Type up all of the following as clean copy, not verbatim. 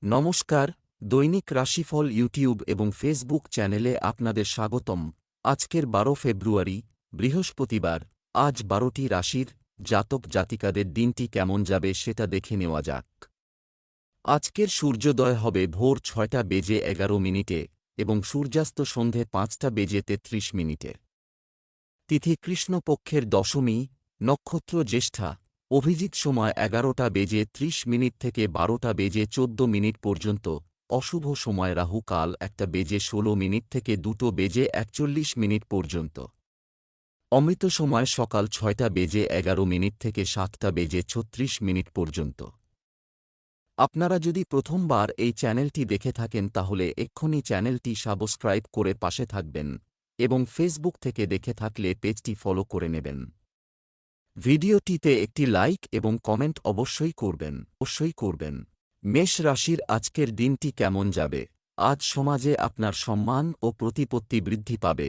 নমস্কার, দৈনিক রাশিফল ইউটিউব এবং ফেসবুক চ্যানেলে আপনাদের স্বাগতম। আজকের ১২ ফেব্রুয়ারি, বৃহস্পতিবার। আজ ১২টি রাশির জাতক জাতিকাদের দিনটি কেমন যাবে সেটা দেখে নেওয়া যাক। আজকের সূর্যোদয় হবে ভোর ৬টা বেজে ১১ মিনিটে এবং সূর্যাস্ত সন্ধে ৫টা বেজে ৩৩ মিনিটে। তিথি কৃষ্ণপক্ষের দশমী, নক্ষত্র জ্যেষ্ঠা। অভিজিৎ সময় ১১টা বেজে ৩০ মিনিট থেকে ১২টা বেজে ১৪ মিনিট পর্যন্ত। অশুভ সময় রাহু কাল ১টা বেজে ১৬ মিনিট থেকে ২টো বেজে ৪১ মিনিট পর্যন্ত। অমৃত সময় সকাল ৬টা বেজে ১১ মিনিট থেকে ৭টা বেজে ৩৬ মিনিট পর্যন্ত। আপনারা যদি প্রথমবার এই চ্যানেলটি দেখে থাকেন তাহলে এক্ষুনি চ্যানেলটি সাবস্ক্রাইব করে পাশে থাকবেন এবং ফেসবুক থেকে দেখে থাকলে পেজটি ফলো করে নেবেন। ভিডিওটিতে একটি লাইক এবং কমেন্ট অবশ্যই করবেন। মেষ রাশির আজকের দিনটি কেমন যাবে? আজ সমাজে আপনার সম্মান ও প্রতিপত্তি বৃদ্ধি পাবে।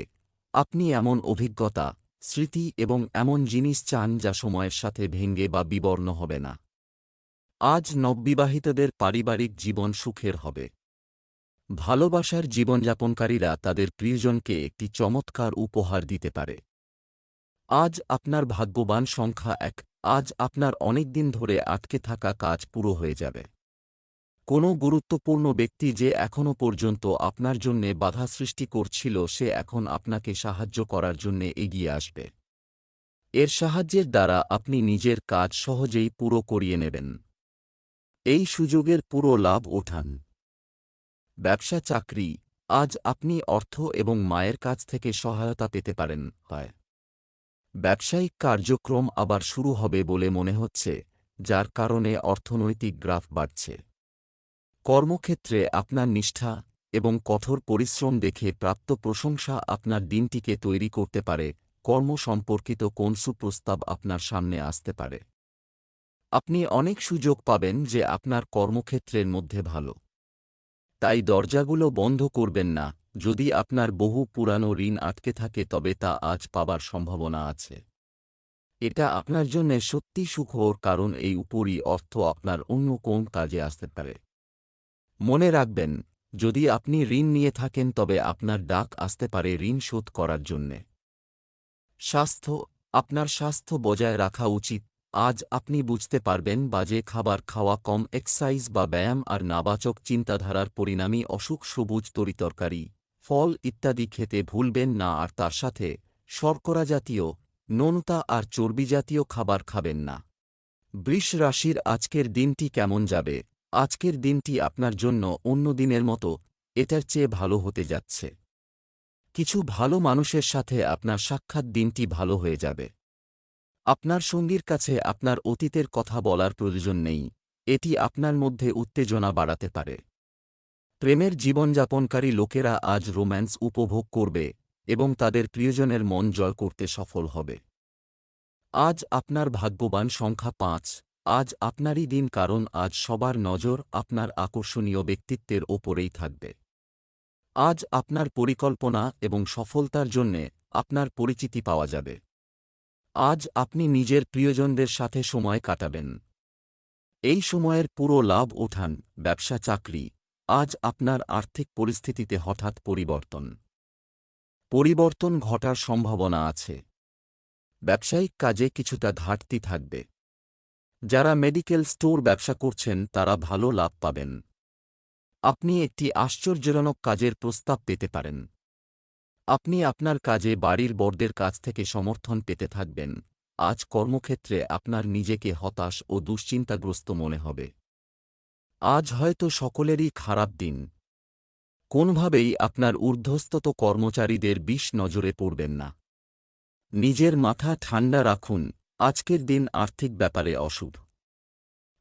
আপনি এমন অভিজ্ঞতা, স্মৃতি এবং এমন জিনিস চান যা সময়ের সাথে ভেঙে বা বিবর্ণ হবে না। আজ নববিবাহিতদের পারিবারিক জীবন সুখের হবে। ভালোবাসার জীবনযাপনকারীরা তাদের প্রিয়জনকে একটি চমৎকার উপহার দিতে পারে। আজ আপনার ভাগ্যবান সংখ্যা ১। আজ আপনার অনেকদিন ধরে আটকে থাকা কাজ পুরো হয়ে যাবে। কোনো গুরুত্বপূর্ণ ব্যক্তি যে এখনও পর্যন্ত আপনার জন্যে বাধা সৃষ্টি করছিল সে এখন আপনাকে সাহায্য করার জন্যে এগিয়ে আসবে। এর সাহায্যের দ্বারা আপনি নিজের কাজ সহজেই পুরো করিয়ে নেবেন। এই সুযোগের পুরো লাভ ওঠান। ব্যবসা চাকরি। আজ আপনি অর্থ এবং মায়ের কাছ থেকে সহায়তা পেতে পারেন। ব্যবসায়িক কার্যক্রম আবার শুরু হবে বলে মনে হচ্ছে, যার কারণে অর্থনৈতিক গ্রাফ বাড়ছে। কর্মক্ষেত্রে আপনার নিষ্ঠা এবং কঠোর পরিশ্রম দেখে প্রাপ্ত প্রশংসা আপনার দিনটিকে তৈরি করতে পারে। কর্ম সম্পর্কিত কোন সুপ্রস্তাব আপনার সামনে আসতে পারে। আপনি অনেক সুযোগ পাবেন যে আপনার কর্মক্ষেত্রের মধ্যে ভালো। তাই দরজাগুলো বন্ধ করবেন না। যদি আপনার বহু পুরানো ঋণ আটকে থাকে তবে তা আজ পাবার সম্ভাবনা আছে। এটা আপনার জন্য সত্যি সুখবর, কারণ এই উপরই অর্থ আপনার অন্য কোন কাজে আসতে পারে। মনে রাখবেন, যদি আপনি ঋণ নিয়ে থাকেন তবে আপনার ডাক আসতে পারে ঋণ শোধ করার জন্যে। স্বাস্থ্য। আপনার স্বাস্থ্য বজায় রাখা উচিত। আজ আপনি বুঝতে পারবেন বাজে খাবার খাওয়া, কম এক্সারসাইজ বা ব্যায়াম আর নাবাচক চিন্তাধারার পরিণামী অসুখ। সবুজ তরিতরকারি, ফল ইত্যাদি খেতে ভুলবেন না, আর তার সাথে শর্করা জাতীয়, নোনতা আর চর্বিজাতীয় খাবার খাবেন না। বৃষ রাশির আজকের দিনটি কেমন যাবে? আজকের দিনটি আপনার জন্য অন্য দিনের মতো এটার চেয়ে ভালো হতে যাচ্ছে। কিছু ভালো মানুষের সাথে আপনার সাক্ষাৎ দিনটি ভালো হয়ে যাবে। আপনার সঙ্গীর কাছে আপনার অতীতের কথা বলার প্রয়োজন নেই, এটি আপনার মধ্যে উত্তেজনা বাড়াতে পারে। প্রেমের জীবনযাপনকারী লোকেরা আজ রোম্যান্স উপভোগ করবে এবং তাদের প্রিয়জনের মন জয় করতে সফল হবে। আজ আপনার ভাগ্যবান সংখ্যা ৫। আজ আপনারই দিন, কারণ আজ সবার নজর আপনার আকর্ষণীয় ব্যক্তিত্বের ওপরেই থাকবে। আজ আপনার পরিকল্পনা এবং সফলতার জন্যে আপনার পরিচিতি পাওয়া যাবে। আজ আপনি নিজের প্রিয়জনদের সাথে সময় কাটাবেন। এই সময়ের পুরো লাভ ওঠান। ব্যবসা চাকরি। আজ আপনার আর্থিক পরিস্থিতিতে হঠাৎ পরিবর্তন ঘটার সম্ভাবনা আছে। ব্যবসায়িক কাজে কিছুটা ঘাটতি থাকবে। যারা মেডিকেল স্টোর ব্যবসা করছেন তারা ভালো লাভ পাবেন। আপনি একটি আশ্চর্যজনক কাজের প্রস্তাব পেতে পারেন। আপনি আপনার কাজে বাড়ির বড়দের কাছ থেকে সমর্থন পেতে থাকবেন। আজ কর্মক্ষেত্রে আপনার নিজেকে হতাশ ও দুশ্চিন্তাগ্রস্ত মনে হবে। আজ হয়তো সকলেরই খারাপ দিন। কোনোভাবেই আপনার ঊর্ধ্বস্তত কর্মচারীদের বিষ নজরে পড়বেন না। নিজের মাথা ঠান্ডা রাখুন। আজকের দিন আর্থিক ব্যাপারে অশুভ।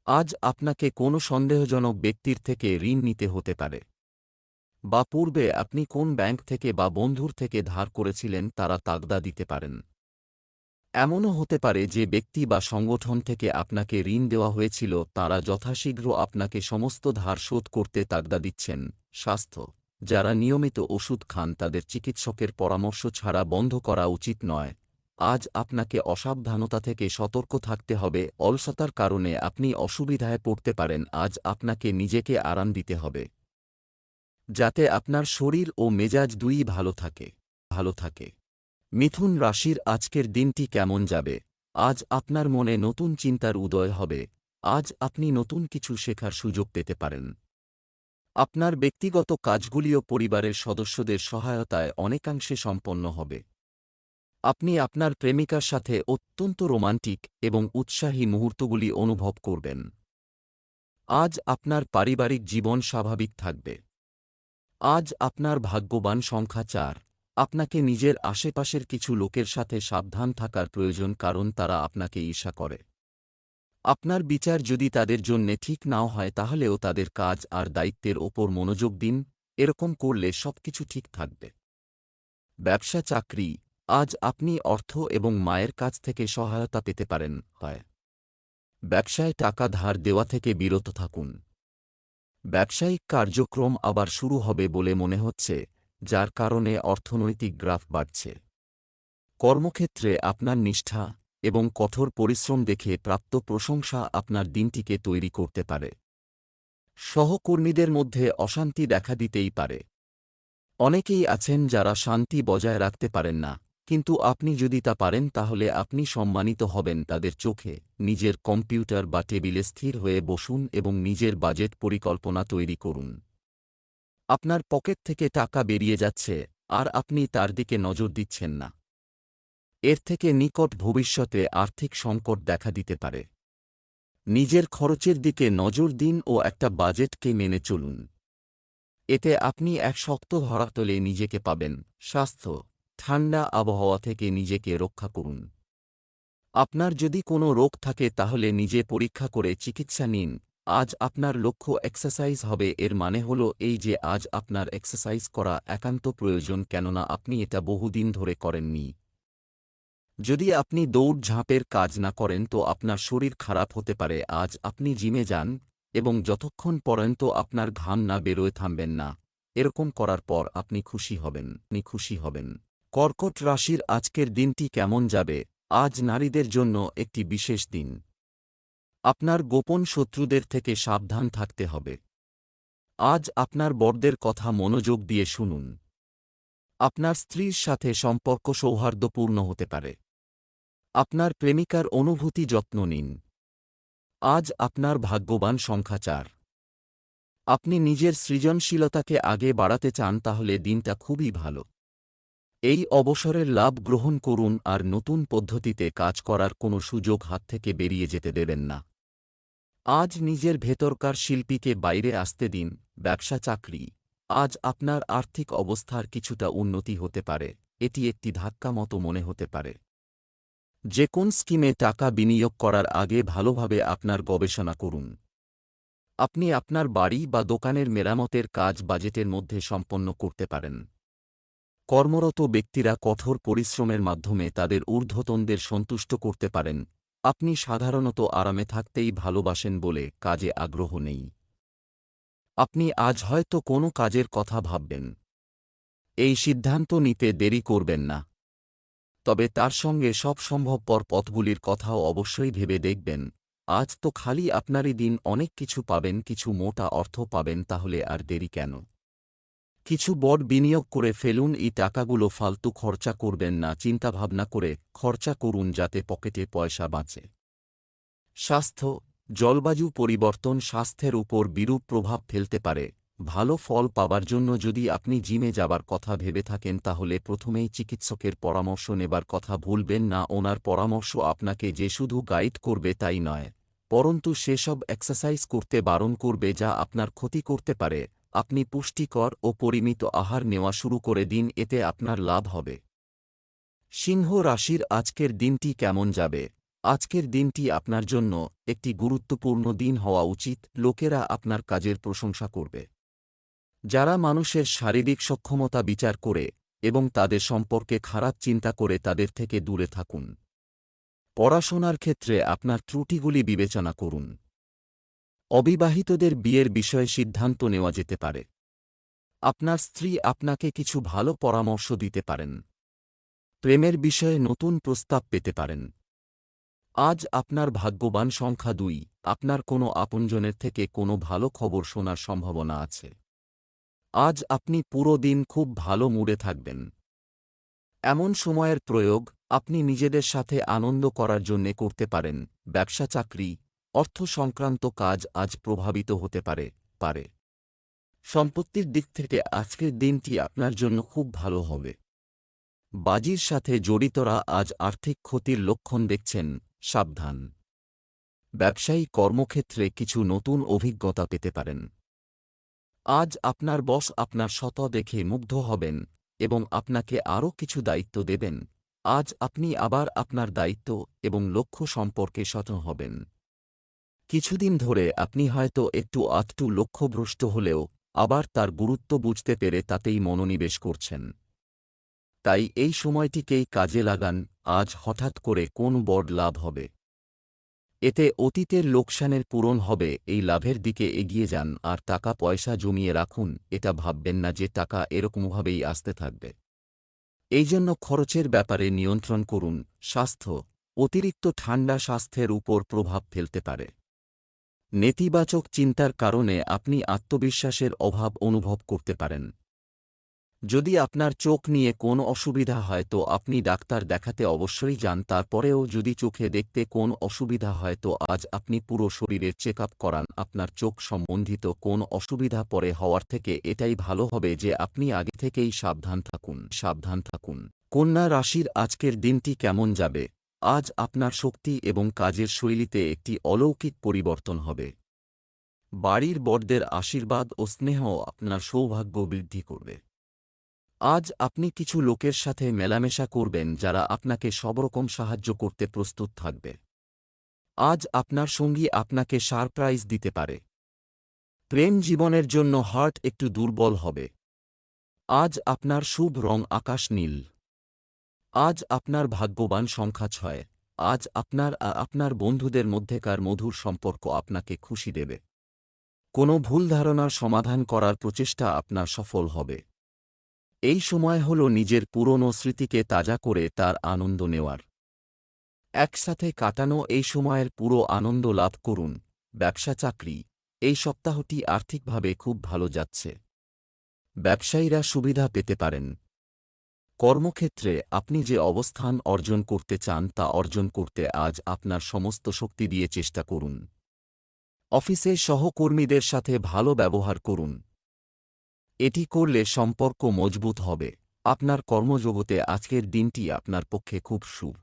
আজ আপনাকে কোনো সন্দেহজনক ব্যক্তির থেকে ঋণ নিতে হতে পারে, বা পূর্বে আপনি কোন ব্যাংক থেকে বা বন্ধুর থেকে ধার করেছিলেন তারা তাগদা দিতে পারেন। এমনও হতে পারে যে ব্যক্তি বা সংগঠন থেকে আপনাকে ঋণ দেওয়া হয়েছিল তারা যথাশীঘ্র আপনাকে সমস্ত ধার শোধ করতে তাগদা দিচ্ছেন। স্বাস্থ্য। যারা নিয়মিত ওষুধ খান তাদের চিকিৎসকের পরামর্শ ছাড়া বন্ধ করা উচিত নয়। আজ আপনাকে অসাবধানতা থেকে সতর্ক থাকতে হবে। অলসতার কারণে আপনি অসুবিধায় পড়তে পারেন। আজ আপনাকে নিজেকে আরাম দিতে হবে, যাতে আপনার শরীর ও মেজাজ দুইই ভালো থাকে। মিথুন রাশির আজকের দিনটি কেমন যাবে? আজ আপনার মনে নতুন চিন্তার উদয় হবে। আজ আপনি নতুন কিছু শেখার সুযোগ পেতে পারেন। আপনার ব্যক্তিগত কাজগুলিও পরিবারের সদস্যদের সহায়তায় অনেকাংশে সম্পন্ন হবে। আপনি আপনার প্রেমিকার সাথে অত্যন্ত রোমান্টিক এবং উৎসাহী মুহূর্তগুলি অনুভব করবেন। আজ আপনার পারিবারিক জীবন স্বাভাবিক থাকবে। আজ আপনার ভাগ্যবান সংখ্যা 4। আপনাকে নিজের আশেপাশের কিছু লোকের সাথে সাবধান থাকার প্রয়োজন, কারণ তারা আপনাকে ঈর্ষা করে। আপনার বিচার যদি তাদের জন্যে ঠিক নাও হয়, তাহলেও তাদের কাজ আর দায়িত্বের ওপর মনোযোগ দিন। এরকম করলে সবকিছু ঠিক থাকবে। ব্যবসা চাকরি, আজ আপনি অর্থ এবং মায়ের কাছ থেকে সহায়তা পেতে পারেন। ব্যবসায় টাকা ধার দেওয়া থেকে বিরত থাকুন। ব্যবসায়িক কার্যক্রম আবার শুরু হবে বলে মনে হচ্ছে, যার কারণে অর্থনৈতিক গ্রাফ বাড়ছে। কর্মক্ষেত্রে আপনার নিষ্ঠা এবং কঠোর পরিশ্রম দেখে প্রাপ্ত প্রশংসা আপনার দিনটিকে তৈরি করতে পারে। সহকর্মীদের মধ্যে অশান্তি দেখা দিতেই পারে। অনেকেই আছেন যারা শান্তি বজায় রাখতে পারেন না, কিন্তু আপনি যদি তা পারেন তাহলে আপনি সম্মানিত হবেন তাদের চোখে। নিজের কম্পিউটার বা টেবিলে স্থির হয়ে বসুন এবং নিজের বাজেট পরিকল্পনা তৈরি করুন। আপনার পকেট থেকে টাকা বেরিয়ে যাচ্ছে আর আপনি তার দিকে নজর দিচ্ছেন না। এর থেকে নিকট ভবিষ্যতে আর্থিক সংকট দেখা দিতে পারে। নিজের খরচের দিকে নজর দিন ও একটা বাজেটকে মেনে চলুন। এতে আপনি এক শক্ত ধরাতলে নিজেকে পাবেন। স্বাস্থ্য, ঠান্ডা আবহাওয়া থেকে নিজেকে রক্ষা করুন। আপনার যদি কোনো রোগ থাকে তাহলে নিজে পরীক্ষা করে চিকিৎসা নিন। আজ আপনার লক্ষ্য এক্সারসাইজ হবে, এর মানে হল এই যে আজ আপনার এক্সারসাইজ করা একান্ত প্রয়োজন, কেননা আপনি এটা বহুদিন ধরে করেননি। যদি আপনি দৌড়ঝাঁপের কাজ না করেন তো আপনার শরীর খারাপ হতে পারে। আজ আপনি জিমে যান এবং যতক্ষণ পর্যন্ত আপনার ঘাম না বেরোয় থামবেন না। এরকম করার পর আপনি খুশি হবেন। কর্কট রাশির আজকের দিনটি কেমন যাবে? আজ নারীদের জন্য একটি বিশেষ দিন। আপনার গোপন শত্রুদের থেকে সাবধান থাকতে হবে। আজ আপনার বড়দের কথা মনোযোগ দিয়ে শুনুন। আপনার স্ত্রীর সাথে সম্পর্ক সৌহার্দ্যপূর্ণ হতে পারে। আপনার প্রেমিকার অনুভূতি যত্ন নিন। আজ আপনার ভাগ্যবান সংখ্যা 4। আপনি নিজের সৃজনশীলতাকে আগে বাড়াতে চান, তাহলে দিনটা খুবই ভালো। এই অবসরের লাভ গ্রহণ করুন আর নতুন পদ্ধতিতে কাজ করার কোনো সুযোগ হাত থেকে বেরিয়ে যেতে দেবেন না। আজ নিজের ভেতরকার শিল্পীকে বাইরে আসতে দিন। ব্যবসা চাকরি, আজ আপনার আর্থিক অবস্থার কিছুটা উন্নতি হতে পারে। এটি একটি ধাক্কা মতো মনে হতে পারে। যে কোন স্কিমে টাকা বিনিয়োগ করার আগে ভালোভাবে আপনার গবেষণা করুন। আপনি আপনার বাড়ি বা দোকানের মেরামতের কাজ বাজেটের মধ্যে সম্পন্ন করতে পারেন। কর্মরত ব্যক্তিরা কঠোর পরিশ্রমের মাধ্যমে তাদের ঊর্ধ্বতনদের সন্তুষ্ট করতে পারেন। আপনি সাধারণত আরামে থাকতেই ভালোবাসেন বলে কাজে আগ্রহ নেই। আপনি আজ হয়তো কোনো কাজের কথা ভাববেন। এই সিদ্ধান্ত নিতে দেরি করবেন না, তবে তার সঙ্গে সব সম্ভবপর পথগুলির কথাও অবশ্যই ভেবে দেখবেন। আজ তো খালি আপনারই দিন, অনেক কিছু পাবেন, কিছু মোটা অর্থ পাবেন, তাহলে আর দেরি কেন? কিছু বড় বিনিয়োগ করে ফেলুন। এই টাকাগুলো ফালতু খরচা করবেন না, চিন্তাভাবনা করে খরচা করুন যাতে পকেটে পয়সা বাঁচে। স্বাস্থ্য, জলবায়ু পরিবর্তন স্বাস্থ্যের উপর বিরূপ প্রভাব ফেলতে পারে। ভালো ফল পাবার জন্য যদি আপনি জিমে যাবার কথা ভেবে থাকেন তাহলে প্রথমেই চিকিৎসকের পরামর্শ নেবার কথা ভুলবেন না। ওনার পরামর্শ আপনাকে যে শুধু গাইড করবে তাই নয়, পরন্তু সেসব এক্সারসাইজ করতে বারণ করবে যা আপনার ক্ষতি করতে পারে। আপনি পুষ্টিকর ও পরিমিত আহার নেওয়া শুরু করে দিন, এতে আপনার লাভ হবে। সিংহ রাশির আজকের দিনটি কেমন যাবে? আজকের দিনটি আপনার জন্য একটি গুরুত্বপূর্ণ দিন হওয়া উচিত। লোকেরা আপনার কাজের প্রশংসা করবে। যারা মানুষের শারীরিক সক্ষমতা বিচার করে এবং তাদের সম্পর্কে খারাপ চিন্তা করে তাদের থেকে দূরে থাকুন। পড়াশোনার ক্ষেত্রে আপনার ত্রুটিগুলি বিবেচনা করুন। অবিবাহিতদের বিয়ের বিষয়ে সিদ্ধান্ত নেওয়া যেতে পারে। আপনার স্ত্রী আপনাকে কিছু ভালো পরামর্শ দিতে পারেন। প্রেমের বিষয়ে নতুন প্রস্তাব পেতে পারেন। আজ আপনার ভাগ্যবান সংখ্যা 2, আপনার কোনো আপনজনের থেকে কোনো ভালো খবর শোনার সম্ভাবনা আছে। আজ আপনি পুরো দিন খুব ভালো মুডে থাকবেন। এমন সময়ের প্রয়োগ আপনি নিজেদের সাথে আনন্দ করার জন্যে করতে পারেন। ব্যবসা চাকরি, অর্থ সংক্রান্ত কাজ আজ প্রভাবিত হতে পারে। সম্পত্তির দিক থেকে আজকের দিনটি আপনার জন্য খুব ভালো হবে। বাজির সাথে জড়িতরা আজ আর্থিক ক্ষতির লক্ষণ দেখছেন, সাবধান। ব্যবসায়ী কর্মক্ষেত্রে কিছু নতুন অভিজ্ঞতা পেতে পারেন। আজ আপনার বস আপনার সততা দেখে মুগ্ধ হবেন এবং আপনাকে আরও কিছু দায়িত্ব দেবেন। আজ আপনি আবার আপনার দায়িত্ব এবং লক্ষ্য সম্পর্কে সচেতন হবেন। কিছুদিন ধরে আপনি হয়তো একটু লক্ষ্যভ্রষ্ট হলেও আবার তার গুরুত্ব বুঝতে পেরে তাতেই মনোনিবেশ করছেন। তাই এই সময়টিকেই কাজে লাগান। আজ হঠাৎ করে কোন বড় লাভ হবে। এতে অতীতের লোকসানের পূরণ হবে। এই লাভের দিকে এগিয়ে যান আর টাকা পয়সা জমিয়ে রাখুন। এটা ভাববেন না যে টাকা এরকমভাবেই আসতে থাকবে। এই জন্য খরচের ব্যাপারে নিয়ন্ত্রণ করুন। স্বাস্থ্য, অতিরিক্ত ঠান্ডা স্বাস্থ্যের উপর প্রভাব ফেলতে পারে। নেতিবাচক চিন্তার কারণে আপনি আত্মবিশ্বাসের অভাব অনুভব করতে পারেন। যদি আপনার চোখ নিয়ে কোনো অসুবিধা হয় তো আপনি ডাক্তার দেখাতে অবশ্যই যান। তারপরেও যদি চোখে দেখতে কোন অসুবিধা হয় তো আজ আপনি পুরো শরীরের চেক আপ করান। আপনার চোখ সম্বন্ধিত কোন অসুবিধা পরে হওয়ার থেকে এটাই ভালো হবে যে আপনি আগে থেকেই সাবধান থাকুন। কন্যা রাশির আজকের দিনটি কেমন যাবে? আজ আপনার শক্তি এবং কাজের শৈলীতে একটি অলৌকিক পরিবর্তন হবে। বাড়ির বড়দের আশীর্বাদ ও স্নেহ আপনার সৌভাগ্য বৃদ্ধি করবে। আজ আপনি কিছু লোকের সাথে মেলামেশা করবেন যারা আপনাকে সবরকম সাহায্য করতে প্রস্তুত থাকবে। আজ আপনার সঙ্গী আপনাকে সারপ্রাইজ দিতে পারে। প্রেম জীবনের জন্য হার্ট একটু দুর্বল হবে। আজ আপনার শুভ রং আকাশ নীল। আজ আপনার ভাগ্যবান সংখ্যা 6। আজ আপনার বন্ধুদের মধ্যেকার মধুর সম্পর্ক আপনাকে খুশি দেবে। কোনো ভুল ধারণার সমাধান করার প্রচেষ্টা আপনার সফল হবে। এই সময় হল নিজের পুরনো স্মৃতিকে তাজা করে তার আনন্দ নেওয়ার। একসাথে কাটানো এই সময়ের পুরো আনন্দ লাভ করুন। ব্যবসা চাকরি, এই সপ্তাহটি আর্থিকভাবে খুব ভালো যাচ্ছে। ব্যবসায়ীরা সুবিধা পেতে পারেন। কর্মক্ষেত্রে আপনি যে অবস্থান অর্জন করতে চান তা অর্জন করতে আজ আপনার সমস্ত শক্তি দিয়ে চেষ্টা করুন। অফিসে সহকর্মীদের সাথে ভালো ব্যবহার করুন। এটি করলে সম্পর্ক মজবুত হবে। আপনার কর্মজগতে আজকের দিনটি আপনার পক্ষে খুব শুভ।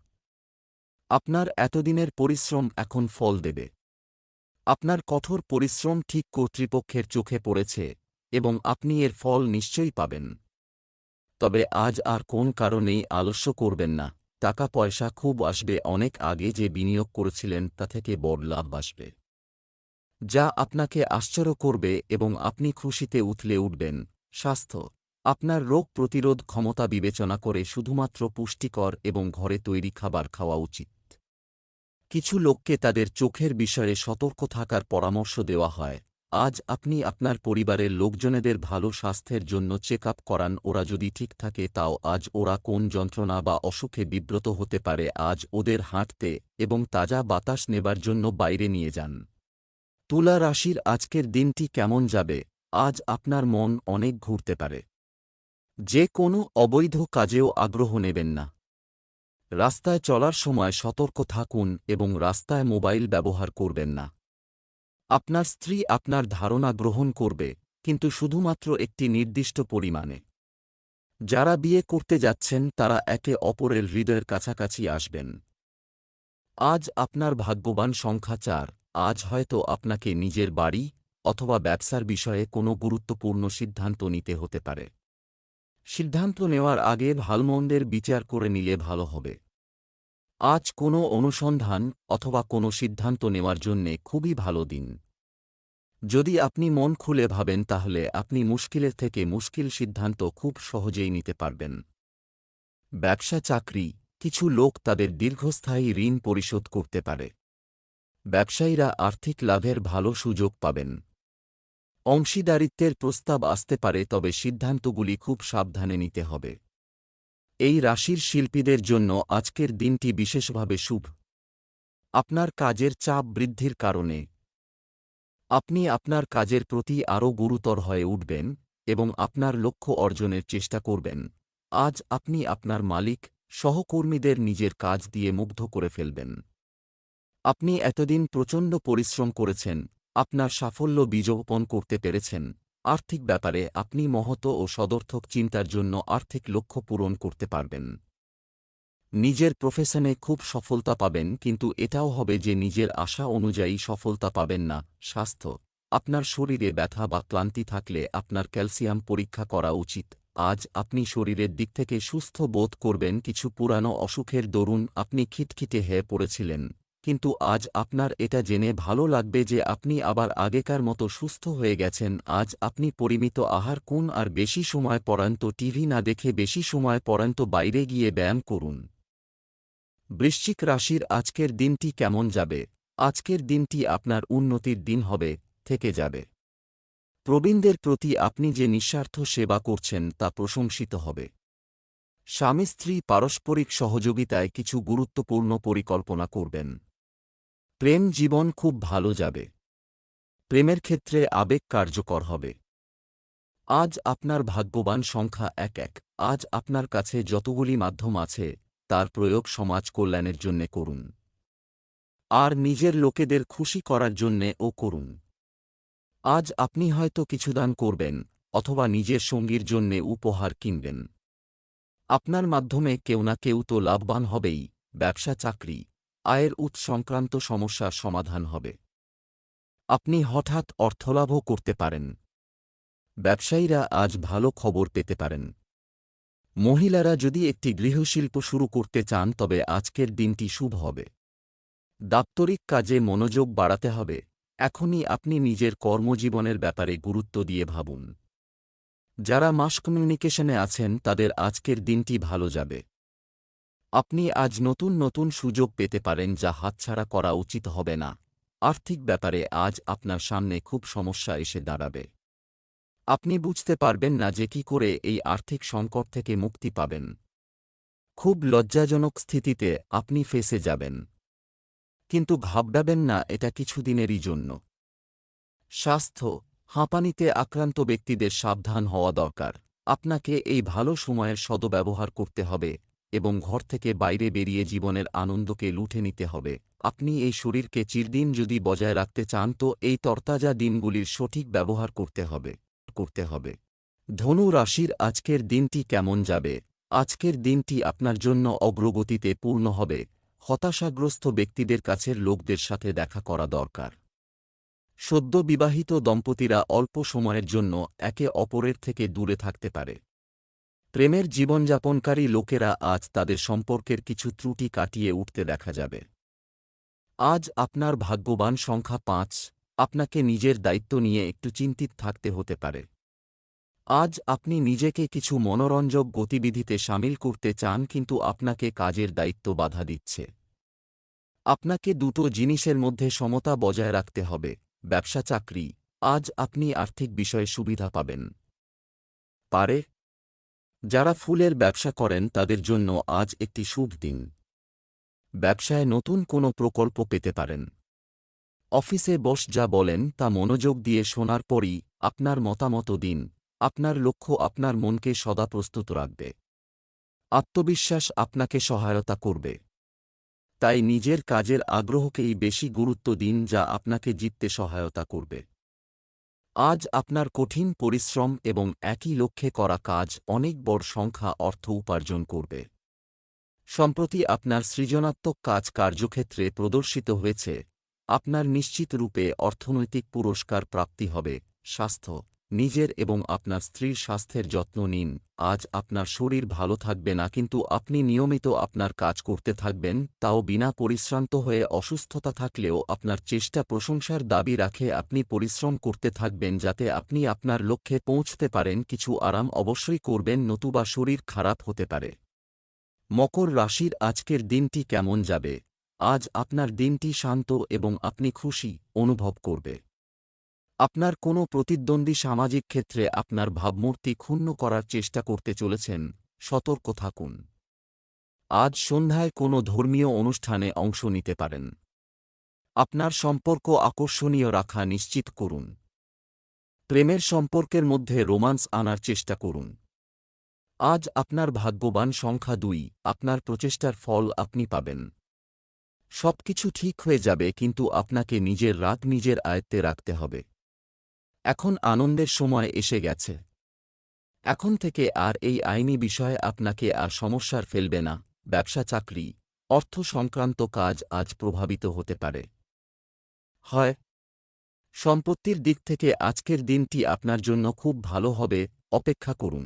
আপনার এতদিনের পরিশ্রম এখন ফল দেবে। আপনার কঠোর পরিশ্রম ঠিক কর্তৃপক্ষের চোখে পড়েছে এবং আপনি এর ফল নিশ্চয়ই পাবেন। তবে আজ আর কোন কারণেই আলস্য করবেন না। টাকা পয়সা খুব আসবে। অনেক আগে যে বিনিয়োগ করেছিলেন তা থেকে বড় লাভ আসবে, যা আপনাকে আশ্চর্য করবে এবং আপনি খুশিতে উথলে উঠবেন। স্বাস্থ্য, আপনার রোগ প্রতিরোধ ক্ষমতা বিবেচনা করে শুধুমাত্র পুষ্টিকর এবং ঘরে তৈরি খাবার খাওয়া উচিত। কিছু লোককে তাদের চোখের বিষয়ে সতর্ক থাকার পরামর্শ দেওয়া হয়। আজ আপনি আপনার পরিবারের লোকজনেদের ভালো স্বাস্থ্যের জন্য চেক আপ করান। ওরা যদি ঠিক থাকে তাও আজ ওরা কোন যন্ত্রণা বা অসুখে বিব্রত হতে পারে আজ ওদের হাঁটতে এবং তাজা বাতাস নেবার জন্য বাইরে নিয়ে যান। তুলা রাশির আজকের দিনটি কেমন যাবে? আজ আপনার মন অনেক ঘুরতে পারে। যে কোনো অবৈধ কাজেও আগ্রহ নেবেন না। রাস্তায় চলার সময় সতর্ক থাকুন এবং রাস্তায় মোবাইল ব্যবহার করবেন না। আপনার স্ত্রী আপনার ধারণা গ্রহণ করবে, কিন্তু শুধুমাত্র একটি নির্দিষ্ট পরিমাণে। যারা বিয়ে করতে যাচ্ছেন তারা একে অপরের হৃদয়ের কাছাকাছি আসবেন। আজ আপনার ভাগ্যবান সংখ্যা 4। আজ হয়তো আপনাকে নিজের বাড়ি অথবা ব্যবসার বিষয়ে কোনো গুরুত্বপূর্ণ সিদ্ধান্ত নিতে হতে পারে। সিদ্ধান্ত নেওয়ার আগে ভালমন্দের বিচার করে নিলে ভালো হবে। আজ কোনো অনুসন্ধান অথবা কোনো সিদ্ধান্ত নেওয়ার জন্যে খুবই ভালো দিন। যদি আপনি মন খুলে ভাবেন তাহলে আপনি মুশকিলের থেকে মুশকিল সিদ্ধান্ত খুব সহজেই নিতে পারবেন। ব্যবসা চাকরি, কিছু লোক তাদের দীর্ঘস্থায়ী ঋণ পরিশোধ করতে পারে। ব্যবসায়ীরা আর্থিক লাভের ভালো সুযোগ পাবেন। অংশীদারিত্বের প্রস্তাব আসতে পারে, তবে সিদ্ধান্তগুলি খুব সাবধানে নিতে হবে। এই রাশির শিল্পীদের জন্য আজকের দিনটি বিশেষভাবে শুভ। আপনার কাজের চাপ বৃদ্ধির কারণে আপনি আপনার কাজের প্রতি আরও গুরুতর হয়ে উঠবেন এবং আপনার লক্ষ্য অর্জনের চেষ্টা করবেন। আজ আপনি আপনার মালিক, সহকর্মীদের নিজের কাজ দিয়ে মুগ্ধ করে ফেলবেন। আপনি এতদিন প্রচণ্ড পরিশ্রম করেছেন, আপনার সাফল্য বীজবপন করতে পেরেছেন। আর্থিক ব্যাপারে আপনি মহৎ ও সদর্থক চিন্তার জন্য আর্থিক লক্ষ্য পূরণ করতে পারবেন। নিজের প্রফেশনে খুব সফলতা পাবেন, কিন্তু এটাও হবে যে নিজের আশা অনুযায়ী সফলতা পাবেন না। স্বাস্থ্য, আপনার শরীরে ব্যথা বা ক্লান্তি থাকলে আপনার ক্যালসিয়াম পরীক্ষা করা উচিত। আজ আপনি শরীরের দিক থেকে সুস্থ বোধ করবেন। কিছু পুরানো অসুখের দরুন আপনি খিটখিটে হয়ে পড়েছিলেন, কিন্তু আজ আপনার এটা জেনে ভালো লাগবে যে আপনি আবার আগেকার মতো সুস্থ হয়ে গেছেন। আজ আপনি পরিমিত আহার করুন আর বেশি সময় পর্যন্ত টিভি না দেখে বেশি সময় পর্যন্ত বাইরে গিয়ে ব্যায়াম করুন। বৃশ্চিক রাশির আজকের দিনটি কেমন যাবে? আজকের দিনটি আপনার উন্নতির দিন হবে, থেকে যাবে। প্রবীণদের প্রতি আপনি যে নিঃস্বার্থ সেবা করছেন তা প্রশংসিত হবে। স্বামী স্ত্রী পারস্পরিক সহযোগিতায় কিছু গুরুত্বপূর্ণ পরিকল্পনা করবেন। প্রেম জীবন খুব ভালো যাবে। প্রেমের ক্ষেত্রে আবেগ কার্যকর হবে। আজ আপনার ভাগ্যবান সংখ্যা ১১। আজ আপনার কাছে যতগুলি মাধ্যম আছে তার প্রয়োগ সমাজ কল্যাণের জন্যে করুন, আর নিজের লোকেদের খুশি করার জন্যেও করুন। আজ আপনি হয়তো কিছু দান করবেন অথবা নিজের সঙ্গীর জন্যে উপহার কিনবেন। আপনার মাধ্যমে কেউ না কেউ তো লাভবান হবেই। ব্যবসা চাকরি, আয়ের উৎস সংক্রান্ত সমস্যার সমাধান হবে। আপনি হঠাৎ অর্থলাভও করতে পারেন। ব্যবসায়ীরা আজ ভালো খবর পেতে পারেন। মহিলারা যদি একটি গৃহশিল্প শুরু করতে চান তবে আজকের দিনটি শুভ হবে। দাপ্তরিক কাজে মনোযোগ বাড়াতে হবে। এখনই আপনি নিজের কর্মজীবনের ব্যাপারে গুরুত্ব দিয়ে ভাবুন। যারা মাস কমিউনিকেশনে আছেন তাদের আজকের দিনটি ভালো যাবে। আপনি আজ নতুন নতুন সুযোগ পেতে পারেন যা হাতছাড়া করা উচিত হবে না। আর্থিক ব্যাপারে আজ আপনার সামনে খুব সমস্যা এসে দাঁড়াবে। আপনি বুঝতে পারবেন না যে কি করে এই আর্থিক সংকট থেকে মুক্তি পাবেন। খুব লজ্জাজনক স্থিতিতে আপনি ফেঁসে যাবেন। কিন্তু ঘাবড়াবেন না, এটা কিছুদিনেরই জন্য। স্বাস্থ্য, হাঁপানিতে আক্রান্ত ব্যক্তিদের সাবধান হওয়া দরকার। আপনাকে এই ভালো সময়ের সদ্ব্যবহার করতে হবে এবং ঘর থেকে বাইরে বেরিয়ে জীবনের আনন্দকে লুঠে নিতে হবে। আপনি এই শরীরকে চিরদিন যদি বজায় রাখতে চান তো এই তরতাজা দিনগুলির সঠিক ব্যবহার করতে হবে। ধনু রাশির আজকের দিনটি কেমন যাবে? আজকের দিনটি আপনার জন্য অগ্রগতিতে পূর্ণ হবে। হতাশাগ্রস্ত ব্যক্তিদের কাছের লোকদের সাথে দেখা করা দরকার। সদ্য বিবাহিত দম্পতিরা অল্প সময়ের জন্য একে অপরের থেকে দূরে থাকতে পারে। প্রেমের জীবনযাপনকারী লোকেরা আজ তাদের সম্পর্কের কিছু ত্রুটি কাটিয়ে উঠতে দেখা যাবে। আজ আপনার ভাগ্যবান সংখ্যা ৫। আপনাকে নিজের দায়িত্ব নিয়ে একটু চিন্তিত থাকতে হতে পারে। আজ আপনি নিজেকে কিছু মনোরঞ্জক গতিবিধিতে শামিল করতে চান, কিন্তু আপনাকে কাজের দায়িত্ব বাধা দিচ্ছে। আপনাকে দুটো জিনিসের মধ্যে সমতা বজায় রাখতে হবে। ব্যবসা চাকরি, আজ আপনি আর্থিক বিষয়ে সুবিধা পাবেন। পারে যারা ফুলের ব্যবসা করেন তাদের জন্য আজ একটি শুভ দিন। ব্যবসায় নতুন কোনো প্রকল্প পেতে পারেন। অফিসে বস যা বলেন তা মনোযোগ দিয়ে শোনার পরই আপনার মতামত দিন। আপনার লক্ষ্য আপনার মনকে সদা প্রস্তুত রাখবে। আত্মবিশ্বাস আপনাকে সহায়তা করবে। তাই নিজের কাজের আগ্রহকেই বেশি গুরুত্ব দিন, যা আপনাকে জিততে সহায়তা করবে। আজ আপনার কঠিন পরিশ্রম এবং একই লক্ষ্যে করা কাজ অনেক বড় সংখ্যা অর্থ উপার্জন করবে। সম্প্রতি আপনার সৃজনাত্মক কাজ কার্যক্ষেত্রে প্রদর্শিত হয়েছে। আপনার নিশ্চিত রূপে অর্থনৈতিক পুরস্কার প্রাপ্তি হবে। স্বাস্থ্য, নিজের এবং আপনার স্ত্রীর স্বাস্থ্যের যত্ন নিন। আজ আপনার শরীর ভালো থাকবে না, কিন্তু আপনি নিয়মিত আপনার কাজ করতে থাকবেন, তাও বিনা পরিশ্রান্ত হয়ে। অসুস্থতা থাকলেও আপনার চেষ্টা প্রশংসার দাবি রাখে। আপনি পরিশ্রম করতে থাকবেন যাতে আপনি আপনার লক্ষ্যে পৌঁছতে পারেন। কিছু আরাম অবশ্যই করবেন, নতুবা শরীর খারাপ হতে পারে। মকর রাশির আজকের দিনটি কেমন যাবে? আজ আপনার দিনটি শান্ত এবং আপনি খুশি অনুভব করবে। আপনার কোনো প্রতিদ্বন্দ্বী সামাজিক ক্ষেত্রে আপনার ভাবমূর্তি ক্ষুণ্ণ করার চেষ্টা করতে চলেছেন। সতর্ক থাকুন। আজ সন্ধ্যায় কোনো ধর্মীয় অনুষ্ঠানে অংশ নিতে পারেন। আপনার সম্পর্ক আকর্ষণীয় রাখা নিশ্চিত করুন। প্রেমের সম্পর্কের মধ্যে রোমান্স আনার চেষ্টা করুন। আজ আপনার ভাগ্যবান সংখ্যা 2, আপনার প্রচেষ্টার ফল আপনি পাবেন। সবকিছু ঠিক হয়ে যাবে, কিন্তু আপনাকে নিজের রাগ নিজের আয়ত্তে রাখতে হবে। এখন আনন্দের সময় এসে গেছে। এখন থেকে আর এই আইনি বিষয় আপনাকে আর সমস্যার ফেলবে না। ব্যবসা, চাকরি, অর্থ সংক্রান্ত কাজ আজ প্রভাবিত হতে পারে। হয় সম্পত্তির দিক থেকে আজকের দিনটি আপনার জন্য খুব ভালো হবে, অপেক্ষা করুন।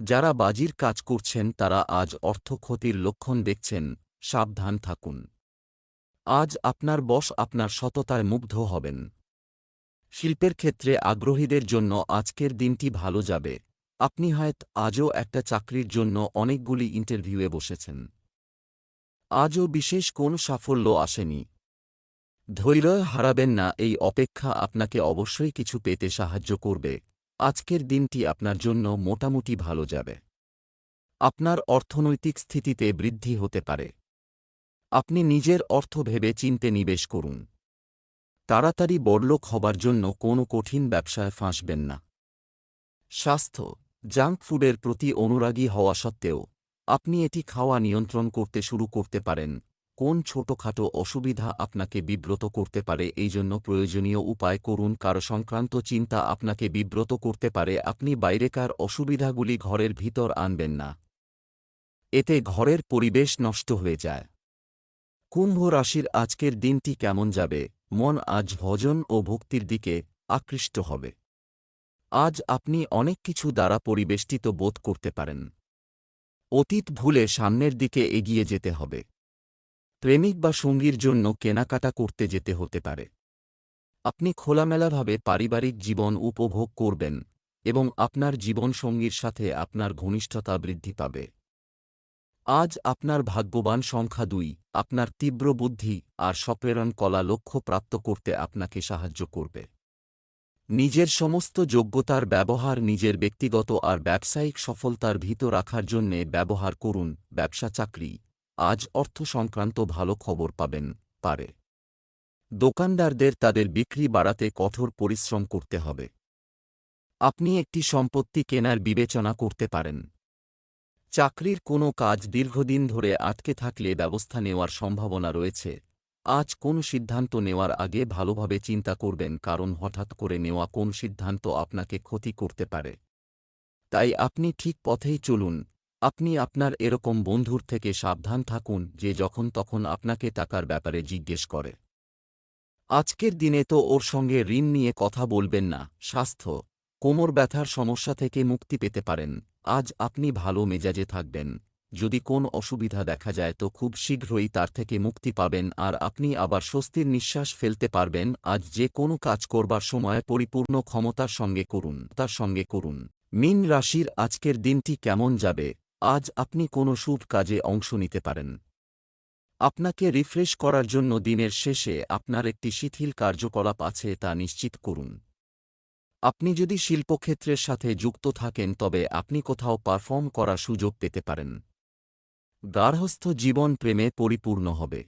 যারা বাজির কাজ করছেন তারা আজ অর্থ ক্ষতির লক্ষণ দেখছেন, সাবধান থাকুন। আজ আপনার বস আপনার সততায় মুগ্ধ হবেন। শিল্পের ক্ষেত্রে আগ্রহীদের জন্য আজকের দিনটি ভালো যাবে। আপনি হয়তো আজও একটা চাকরির জন্য অনেকগুলি ইন্টারভিউয়ে বসেছেন। আজও বিশেষ কোন সাফল্য আসেনি। ধৈর্য হারাবেন না, এই অপেক্ষা আপনাকে অবশ্যই কিছু পেতে সাহায্য করবে। আজকের দিনটি আপনার জন্য মোটামুটি ভালো যাবে। আপনার অর্থনৈতিক স্থিতিতে বৃদ্ধি হতে পারে। আপনি নিজের অর্থ ভেবে চিন্তে নিবেশ করুন। তাড়াতাড়ি বড়লোক হবার জন্য কোনো কঠিন ব্যবসায় ফাঁসবেন না। স্বাস্থ্য, জাঙ্ক ফুডের প্রতি অনুরাগী হওয়া সত্ত্বেও আপনি এটি খাওয়া নিয়ন্ত্রণ করতে শুরু করতে পারেন। কোন ছোটখাটো অসুবিধা আপনাকে বিব্রত করতে পারে, এই জন্য প্রয়োজনীয় উপায় করুন। কারো সংক্রান্ত চিন্তা আপনাকে বিব্রত করতে পারে। আপনি বাইরেকার অসুবিধাগুলি ঘরের ভিতর আনবেন না, এতে ঘরের পরিবেশ নষ্ট হয়ে যায়। কুম্ভ রাশির আজকের দিনটি কেমন যাবে? মন আজ ভজন ও ভক্তির দিকে আকৃষ্ট হবে। আজ আপনি অনেক কিছু দ্বারা পরিবেষ্টিত বোধ করতে পারেন। অতীত ভুলে সামনের দিকে এগিয়ে যেতে হবে। প্রেমিক বা সঙ্গীর জন্য কেনাকাটা করতে যেতে হতে পারে। আপনি খোলামেলাভাবে পারিবারিক জীবন উপভোগ করবেন এবং আপনার জীবনসঙ্গীর সাথে আপনার ঘনিষ্ঠতা বৃদ্ধি পাবে। আজ আপনার ভাগ্যবান সংখ্যা 2, আপনার তীব্র বুদ্ধি আর সপ্রেরণ কলা লক্ষ্য প্রাপ্ত করতে আপনাকে সাহায্য করবে। নিজের সমস্ত যোগ্যতার ব্যবহার নিজের ব্যক্তিগত আর ব্যবসায়িক সফলতার ভিতর রাখার জন্যে ব্যবহার করুন। ব্যবসা, চাকরি, আজ অর্থ সংক্রান্ত ভালো খবর পাবেন পারে। দোকানদারদের তাদের বিক্রি বাড়াতে কঠোর পরিশ্রম করতে হবে। আপনি একটি সম্পত্তি কেনার বিবেচনা করতে পারেন। চাকরির কোনো কাজ দীর্ঘদিন ধরে আটকে থাকলে ব্যবস্থা নেওয়ার সম্ভাবনা রয়েছে। আজ কোন সিদ্ধান্ত নেওয়ার আগে ভালোভাবে চিন্তা করবেন, কারণ হঠাৎ করে নেওয়া কোন সিদ্ধান্ত আপনাকে ক্ষতি করতে পারে। তাই আপনি ঠিক পথেই চলুন। আপনি আপনার এরকম বন্ধুর থেকে সাবধান থাকুন যে যখন তখন আপনাকে টাকার ব্যাপারে জিজ্ঞেস করে। আজকের দিনে তো ওর সঙ্গে ঋণ নিয়ে কথা বলবেন না। স্বাস্থ্য, কোমর ব্যথার সমস্যা থেকে মুক্তি পেতে পারেন। আজ আপনি ভালো মেজাজে থাকবেন। যদি কোন অসুবিধা দেখা যায় তো খুব শীঘ্রই তার থেকে মুক্তি পাবেন আর আপনি আবার স্বস্তির নিঃশ্বাস ফেলতে পারবেন। আজ যে কোনো কাজ করবার সময় পরিপূর্ণ ক্ষমতার সঙ্গে করুন। মীন রাশির আজকের দিনটি কেমন যাবে? আজ আপনি কোনো শুভ কাজে অংশ নিতে পারেন। আপনাকে রিফ্রেশ করার জন্য দিনের শেষে আপনার একটি শিথিল কার্যকলাপ আছে তা নিশ্চিত করুন। আপনি যদি শিল্পক্ষেত্রের সাথে যুক্ত থাকেন তবে আপনি কোথাও পারফর্ম করার সুযোগ পেতে পারেন। গার্হস্থ্য জীবন প্রেমে পরিপূর্ণ হবে।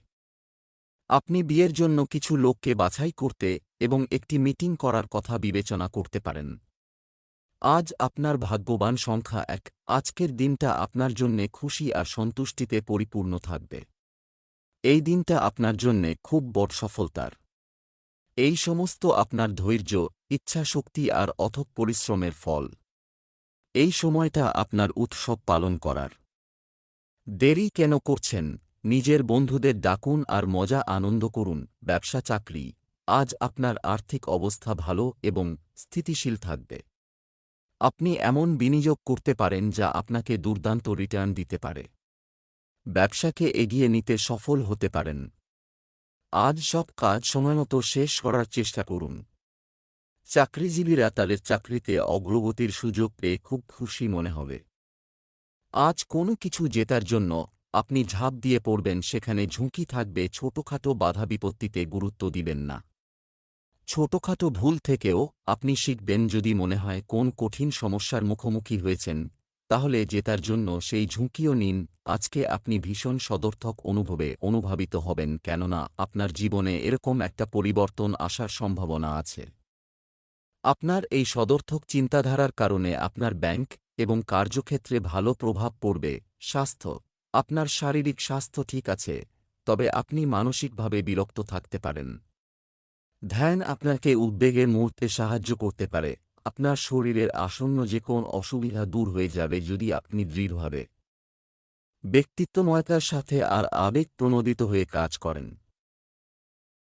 আপনি বিয়ের জন্য কিছু লোককে বাছাই করতে এবং একটি মিটিং করার কথা বিবেচনা করতে পারেন। আজ আপনার ভাগ্যবান সংখ্যা 1, আজকের দিনটা আপনার জন্যে খুশি আর সন্তুষ্টিতে পরিপূর্ণ থাকবে। এই দিনটা আপনার জন্যে খুব বড় সফলতার। এই সমস্ত আপনার ধৈর্য, ইচ্ছাশক্তি আর অথক পরিশ্রমের ফল। এই সময়টা আপনার উৎসব পালন করার। দেরি কেন করছেন? নিজের বন্ধুদের ডাকুন আর মজা আনন্দ করুন। ব্যবসা, চাকরি, আজ আপনার আর্থিক অবস্থা ভালো এবং স্থিতিশীল থাকবে। আপনি এমন বিনিয়োগ করতে পারেন যা আপনাকে দুর্দান্ত রিটার্ন দিতে পারে। ব্যবসাকে এগিয়ে নিতে সফল হতে পারেন। আজ সব কাজ সময়মতো শেষ করার চেষ্টা করুন। চাকরিজীবীরা তাদের চাকরিতে অগ্রগতির সুযোগ পেয়ে খুব খুশি মনে হবে। আজ কোনো কিছু জেতার জন্য আপনি ঝাঁপ দিয়ে পড়বেন, সেখানে ঝুঁকি থাকবে। ছোটখাটো বাধা বিপত্তিতে গুরুত্ব দিবেন না। ছোটখাটো ভুল থেকেও আপনি শিখবেন। যদি মনে হয় কোন কঠিন সমস্যার মুখোমুখি হয়েছেন তাহলে জেতার জন্য সেই ঝুঁকিও নিন। আজকে আপনি ভীষণ সদর্থক অনুভাবিত হবেন, কেননা আপনার জীবনে এরকম একটা পরিবর্তন আসার সম্ভাবনা আছে। আপনার এই সদর্থক চিন্তাধারার কারণে আপনার ব্যাংক এবং কার্যক্ষেত্রে ভালো প্রভাব পড়বে। স্বাস্থ্য: আপনার শারীরিক স্বাস্থ্য ঠিক আছে, তবে আপনি মানসিকভাবে বিরক্ত থাকতে পারেন। ধ্যান আপনাকে উদ্বেগের মুহূর্তে সাহায্য করতে পারে। আপনার শরীরের আসন্ন যে কোন অসুবিধা দূর হয়ে যাবে যদি আপনি দৃঢ়ভাবে ব্যক্তিত্বময়তার সাথে আর আবেগপ্রণোদিত হয়ে কাজ করেন।